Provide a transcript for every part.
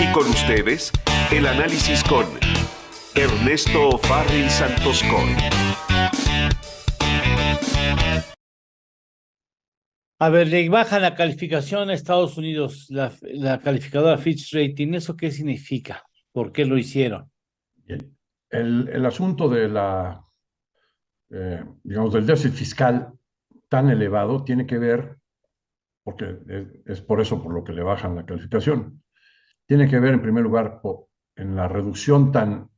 Y con ustedes, el análisis con Ernesto Farril Santos Coy. A ver, le baja la calificación a Estados Unidos, la calificadora Fitch Rating. ¿Eso qué significa? ¿Por qué lo hicieron? Bien. El asunto de digamos, del déficit fiscal tan elevado tiene que ver, porque es por eso por lo que le bajan la calificación, tiene que ver en primer lugar en la reducción tan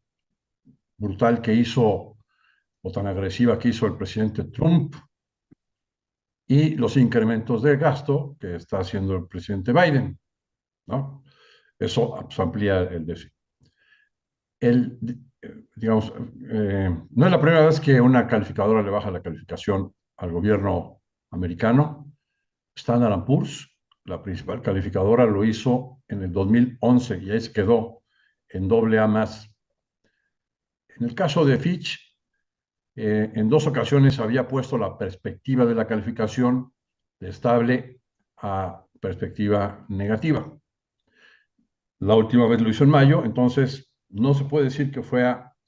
brutal que hizo o tan agresiva que hizo el presidente Trump y los incrementos de gasto que está haciendo el presidente Biden, ¿no? Eso pues, amplía el déficit. El, digamos, no es la primera vez que una calificadora le baja la calificación al gobierno americano. Standard Poor's, la principal calificadora, lo hizo en el 2011 y ahí se quedó en AA+. En el caso de Fitch, en dos ocasiones había puesto la perspectiva de la calificación de estable a perspectiva negativa. La última vez lo hizo en mayo, entonces no se puede decir que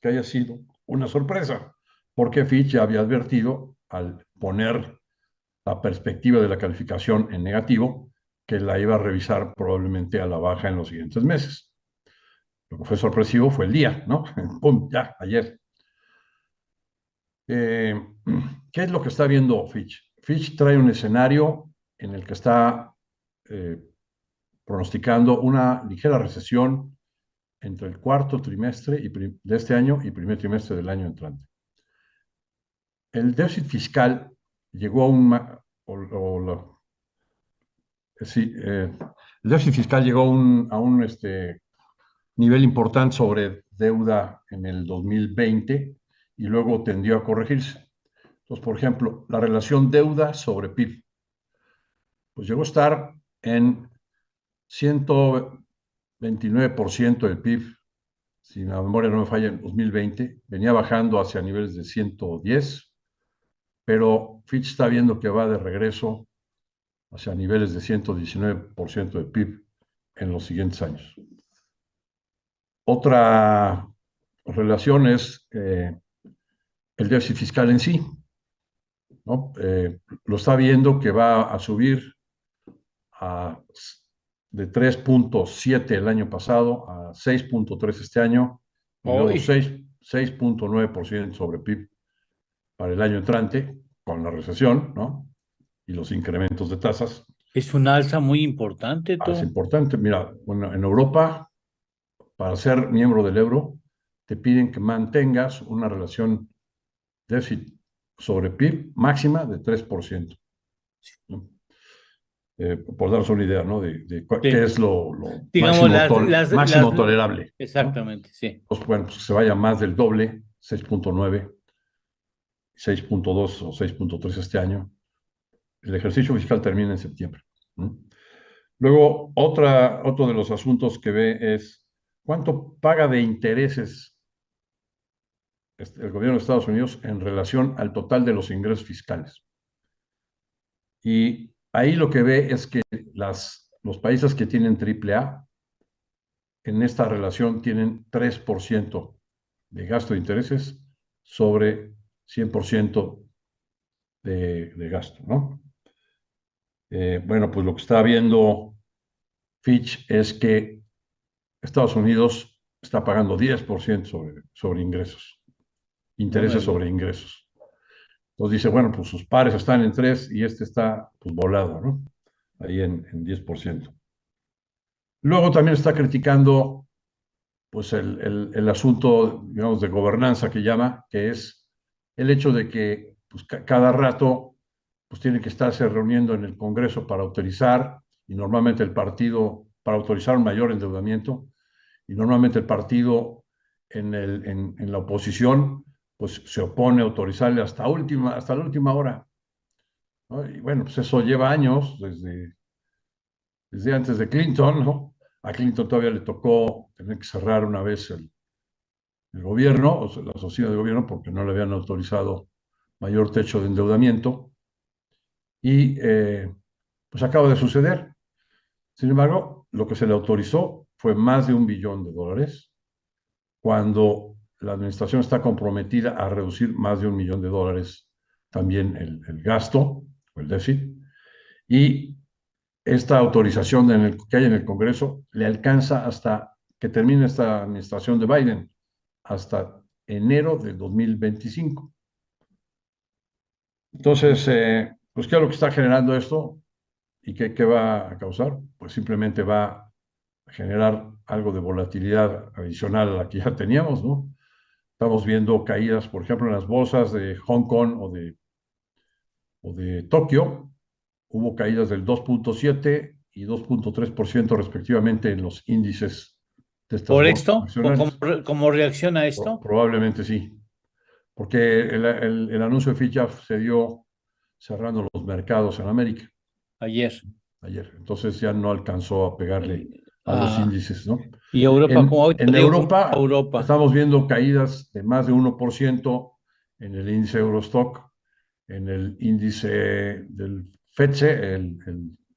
haya sido una sorpresa, porque Fitch ya había advertido al poner la perspectiva de la calificación en negativo que la iba a revisar probablemente a la baja en los siguientes meses. Lo que fue sorpresivo fue el día, ¿no? ¡Pum! Ya, ayer. ¿Qué es lo que está viendo Fitch? Fitch trae un escenario en el que está pronosticando una ligera recesión entre el cuarto trimestre de este año y primer trimestre del año entrante. El déficit fiscal llegó a el déficit fiscal llegó a un nivel importante sobre deuda en el 2020 y luego tendió a corregirse. Entonces, por ejemplo, la relación deuda sobre PIB, pues llegó a estar en 129% del PIB, si la memoria no me falla, en 2020, venía bajando hacia niveles de 110, pero Fitch está viendo que va de regreso hacia niveles de 119% de PIB en los siguientes años. Otra relación es el déficit fiscal en sí, ¿no? Lo está viendo que va a subir de 3.7 el año pasado a 6.3 este año y luego Hoy 6.9% sobre PIB para el año entrante con la recesión, ¿no? Y los incrementos de tasas. es un alza muy importante, Es tú. importante. Mira, bueno, en Europa, para ser miembro del euro, te piden que mantengas una relación déficit sobre PIB máxima de 3%, ¿no? Por daros una idea, ¿no? De qué Sí. es lo Digamos, máximo tolerable, ¿no? exactamente, sí. Pues bueno, pues que se vaya más del doble, 6.9, 6.2 o 6.3 este año. El ejercicio fiscal termina en septiembre, ¿no? Luego, otro de los asuntos que ve es cuánto paga de intereses el gobierno de Estados Unidos en relación al total de los ingresos fiscales. Y ahí lo que ve es que los países que tienen AAA en esta relación tienen 3% de gasto de intereses sobre 100% de gasto, ¿no? Bueno, pues lo que está viendo Fitch es que Estados Unidos está pagando 10% sobre ingresos, No me intereses sobre digas. ingresos. Entonces dice, bueno, pues sus pares están en 3 y este está pues volado, ¿no? Ahí en 10%. Luego también está criticando pues el asunto, digamos, de gobernanza que llama, que es el hecho de que pues, cada rato pues tiene que estarse reuniendo en el Congreso para autorizar, y normalmente el partido, para autorizar un mayor endeudamiento, y normalmente el partido en la oposición pues se opone a autorizarle hasta la última hora, ¿no? Y bueno, pues eso lleva años, desde antes de Clinton, ¿no? A Clinton todavía le tocó tener que cerrar una vez el gobierno, o sea, la sociedad de gobierno, porque no le habían autorizado mayor techo de endeudamiento. Y pues acaba de suceder. Sin embargo, lo que se le autorizó fue más de $1 billón, cuando la administración está comprometida a reducir más de $1 millón también el gasto o el déficit. Y esta autorización que hay en el Congreso le alcanza hasta que termine esta administración de Biden, hasta enero de 2025. Entonces, pues, ¿qué es lo que está generando esto? ¿Y qué va a causar? Pues simplemente va a generar algo de volatilidad adicional a la que ya teníamos, ¿no? Estamos viendo caídas, por ejemplo, en las bolsas de Hong Kong o de Tokio. Hubo caídas del 2.7 y 2.3% respectivamente en los índices de estas ¿Por bolsas esto? ¿O nacionales. cómo reacciona a esto? Probablemente sí, porque el anuncio de Fitch ya se dio cerrando los mercados en América Ayer. ayer. Entonces ya no alcanzó a pegarle a los Ah, índices, ¿no? y Europa, como ahorita En dio un Europa Europa. estamos viendo caídas de más de 1% en el índice Eurostock, en el índice del FTSE, el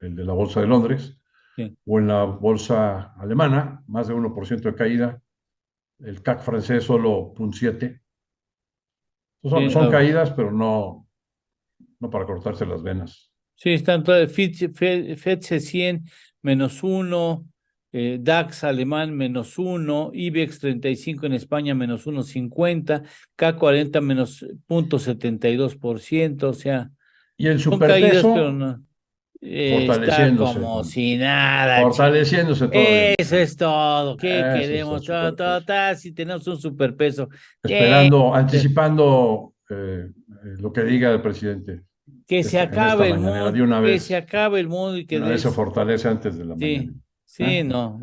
de la Bolsa de Londres, Sí, o en la bolsa alemana, más de 1% de caída, el CAC francés solo 0.7. sí, Son caídas, pero no para cortarse las venas. sí, están todas, FTSE 100 -1, DAX alemán -1, IBEX 35 en España -1.50, K40 -0.72%, o sea, Y el son caídas, pero superpeso no. Está fortaleciéndose, como si nada, fortaleciéndose todavía. Eso es todo. ¿Qué Eso es el queremos? superpeso. Si tenemos un superpeso. Eh, Esperando, anticipando lo que diga el presidente que se en esta acabe el mañanera. mundo, que se acabe el mundo y De que una vez se fortalece antes de la sí, mañana. sí, no.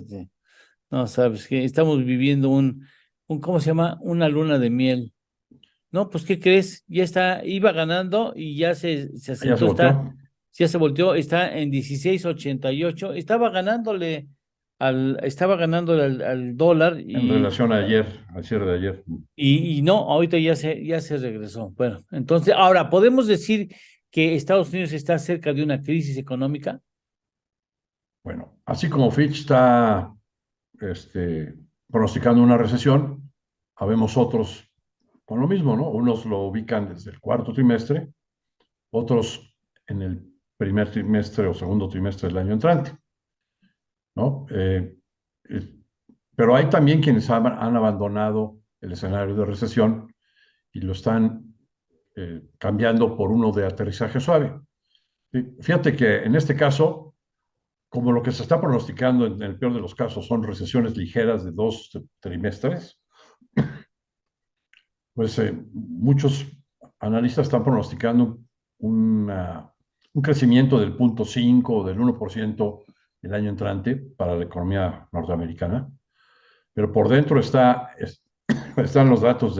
Sí. No, sabes que estamos viviendo ¿cómo se llama? Una luna de miel. No, pues, ¿qué crees? Ya iba ganando y ya se Ya se asentó, volteó ya se volteó, está en 16.88, estaba ganándole al dólar en relación a ayer, al cierre de ayer. y no, ahorita ya se regresó. Bueno, entonces, ahora, ¿podemos decir que Estados Unidos está cerca de una crisis económica? Bueno, así como Fitch está pronosticando una recesión, habemos otros con lo mismo, ¿no? Unos lo ubican desde el cuarto trimestre, otros en el primer trimestre o segundo trimestre del año entrante, ¿no? Eh, pero hay también quienes han abandonado el escenario de recesión y lo están cambiando por uno de aterrizaje suave. Fíjate que en este caso, como lo que se está pronosticando en el peor de los casos son recesiones ligeras de 2 trimestres, pues muchos analistas están pronosticando un crecimiento del 0.5 o del 1% el año entrante para la economía norteamericana, pero por dentro están los datos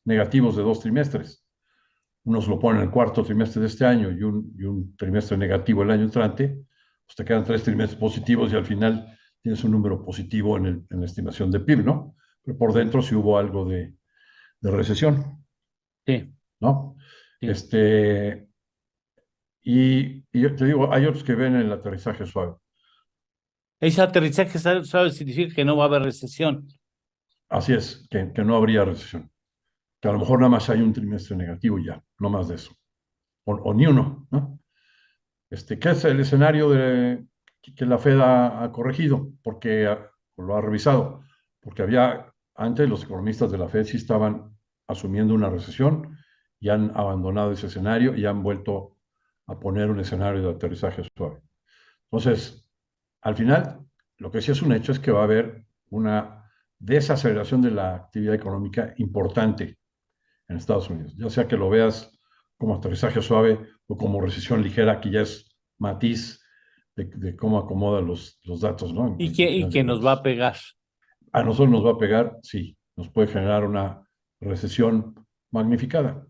negativos de 2 trimestres. Unos lo ponen en el cuarto trimestre de este año y un trimestre negativo el año entrante, pues te quedan 3 trimestres positivos y al final tienes un número positivo en la estimación de PIB, ¿no? Pero por dentro sí hubo algo de recesión, Sí, ¿no? sí. Y yo te digo, hay otros que ven el aterrizaje suave. Ese aterrizaje, ¿sabes? Significa que no va a haber recesión. Así es, que no habría recesión. Que a lo mejor nada más hay un trimestre negativo y ya, no más de eso. O ni uno, ¿no? ¿Qué es el escenario que la Fed ha corregido? Porque lo ha revisado. Porque antes los economistas de la Fed sí estaban asumiendo una recesión y han abandonado ese escenario y han vuelto a poner un escenario de aterrizaje suave. Entonces, al final, lo que sí es un hecho es que va a haber una desaceleración de la actividad económica importante en Estados Unidos, ya sea que lo veas como aterrizaje suave o como recesión ligera, que ya es matiz de cómo acomoda los datos, ¿no? Y Final de que nos va a cuentas. pegar. A nosotros nos va a pegar, sí, nos puede generar una recesión magnificada.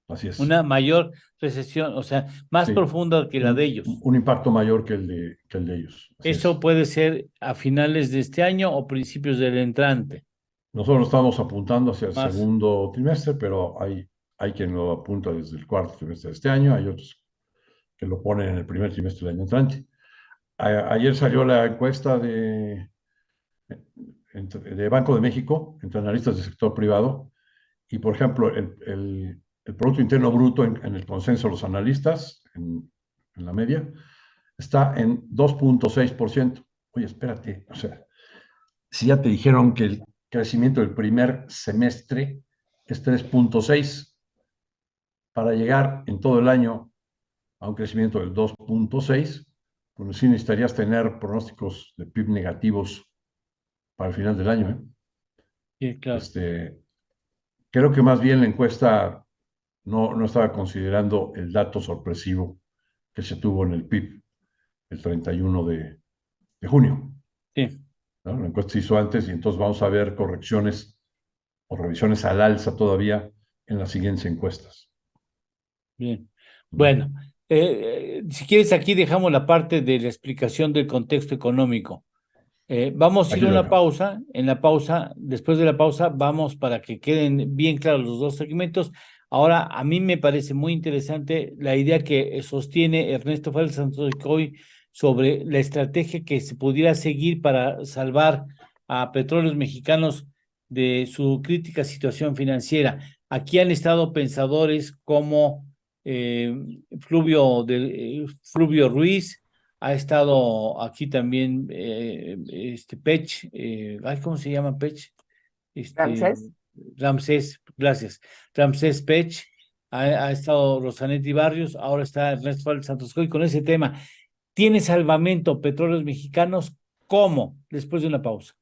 Así es. Una mayor recesión, o sea, más Sí, profunda que la de ellos. un impacto mayor que el de ellos. Así Eso es. puede ser a finales de este año o principios del entrante. Nosotros estamos apuntando hacia el Más. segundo trimestre, pero hay quien lo apunta desde el cuarto trimestre de este año, hay otros que lo ponen en el primer trimestre del año entrante. Ayer salió la encuesta de Banco de México, entre analistas del sector privado, y por ejemplo, el Producto Interno Bruto en el consenso de los analistas, en la media, está en 2.6%. Oye, espérate, o sea, si ya te dijeron que el crecimiento del primer semestre es 3.6, para llegar en todo el año a un crecimiento del 2.6, pues sí necesitarías tener pronósticos de PIB negativos para el final del año, ¿eh? Sí, claro. Creo que más bien la encuesta no estaba considerando el dato sorpresivo que se tuvo en el PIB el 31 de junio, Sí, ¿no? La encuesta se hizo antes y entonces vamos a ver correcciones o revisiones al alza todavía en las siguientes encuestas. bien. ¿No? Bueno, si quieres, aquí dejamos la parte de la explicación del contexto económico. Vamos a ir Aquí a lo una dejamos. pausa. En la pausa, después de la pausa, vamos para que queden bien claros los dos segmentos. Ahora, a mí me parece muy interesante la idea que sostiene Ernesto Félix Santos Coy sobre la estrategia que se pudiera seguir para salvar a Petróleos Mexicanos de su crítica situación financiera. Aquí han estado pensadores como eh, Fluvio Ruiz. Ha estado aquí también Pech, ay, ¿cómo se llama Pech? Ramsés. Ramsés, gracias. Ramsés Pech, ha estado Rosanetti Barrios, ahora está Ernesto Fález Santos Coy con ese tema. ¿Tiene salvamento Petróleos Mexicanos? ¿Cómo? Después de una pausa.